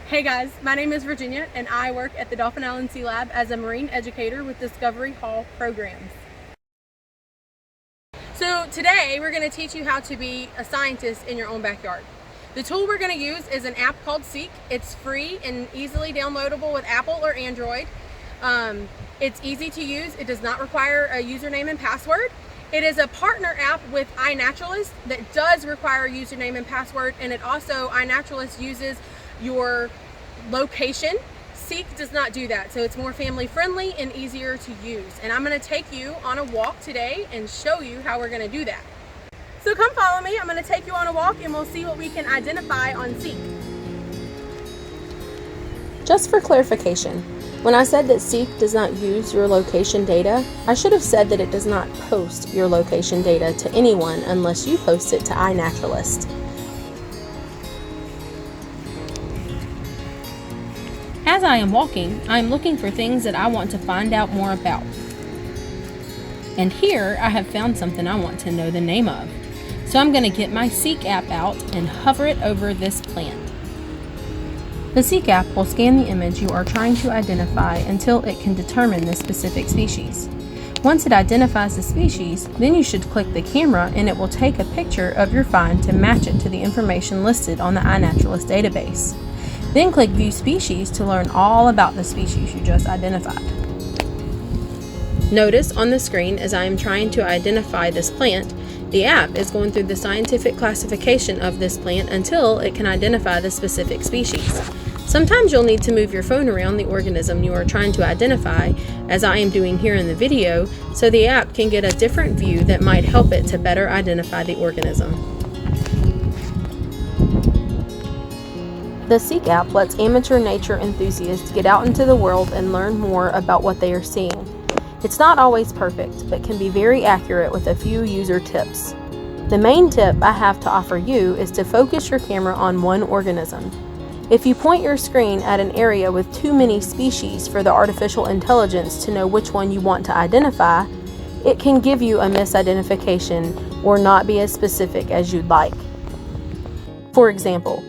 Hey guys, my name is Virginia and I work at the Dauphin Island Sea Lab as a marine educator with Discovery Hall programs. So today we're going to teach you how to be a scientist in your own backyard. The tool we're going to use is an app called Seek. It's free and easily downloadable with Apple or Android. It's easy to use. It does not require a username and password. It is a partner app with iNaturalist that does require a username and password, and it also, iNaturalist uses your location. Seek does not do that, so it's more family friendly and easier to use. And I'm going to take you on a walk today and show you how we're going to do that. So come follow me. I'm going to take you on a walk and we'll see what we can identify on Seek. Just for clarification, when I said that Seek does not use your location data, I should have said that it does not post your location data to anyone unless you post it to iNaturalist. As I am walking, I am looking for things that I want to find out more about. And here I have found something I want to know the name of. So I'm going to get my Seek app out and hover it over this plant. The Seek app will scan the image you are trying to identify until it can determine the specific species. Once it identifies the species, then you should click the camera and it will take a picture of your find to match it to the information listed on the iNaturalist database. Then click View Species to learn all about the species you just identified. Notice on the screen as I am trying to identify this plant, the app is going through the scientific classification of this plant until it can identify the specific species. Sometimes you'll need to move your phone around the organism you are trying to identify, as I am doing here in the video, so the app can get a different view that might help it to better identify the organism. The Seek app lets amateur nature enthusiasts get out into the world and learn more about what they are seeing. It's not always perfect, but can be very accurate with a few user tips. The main tip I have to offer you is to focus your camera on one organism. If you point your screen at an area with too many species for the artificial intelligence to know which one you want to identify, it can give you a misidentification or not be as specific as you'd like. For example,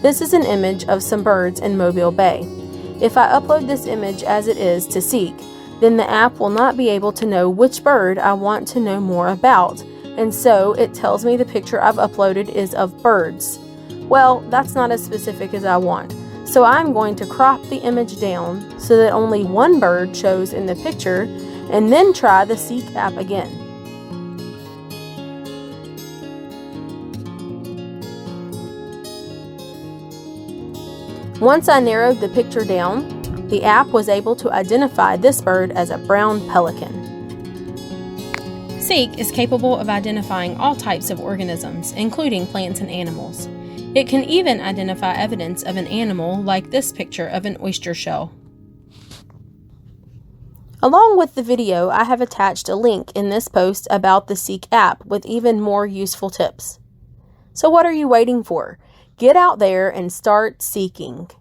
this is an image of some birds in Mobile Bay. If I upload this image as it is to Seek, then the app will not be able to know which bird I want to know more about, and so it tells me the picture I've uploaded is of birds. Well, that's not as specific as I want, so I'm going to crop the image down so that only one bird shows in the picture, and then try the Seek app again. Once I narrowed the picture down, the app was able to identify this bird as a brown pelican. Seek is capable of identifying all types of organisms, including plants and animals. It can even identify evidence of an animal like this picture of an oyster shell. Along with the video, I have attached a link in this post about the Seek app with even more useful tips. So what are you waiting for? Get out there and start seeking.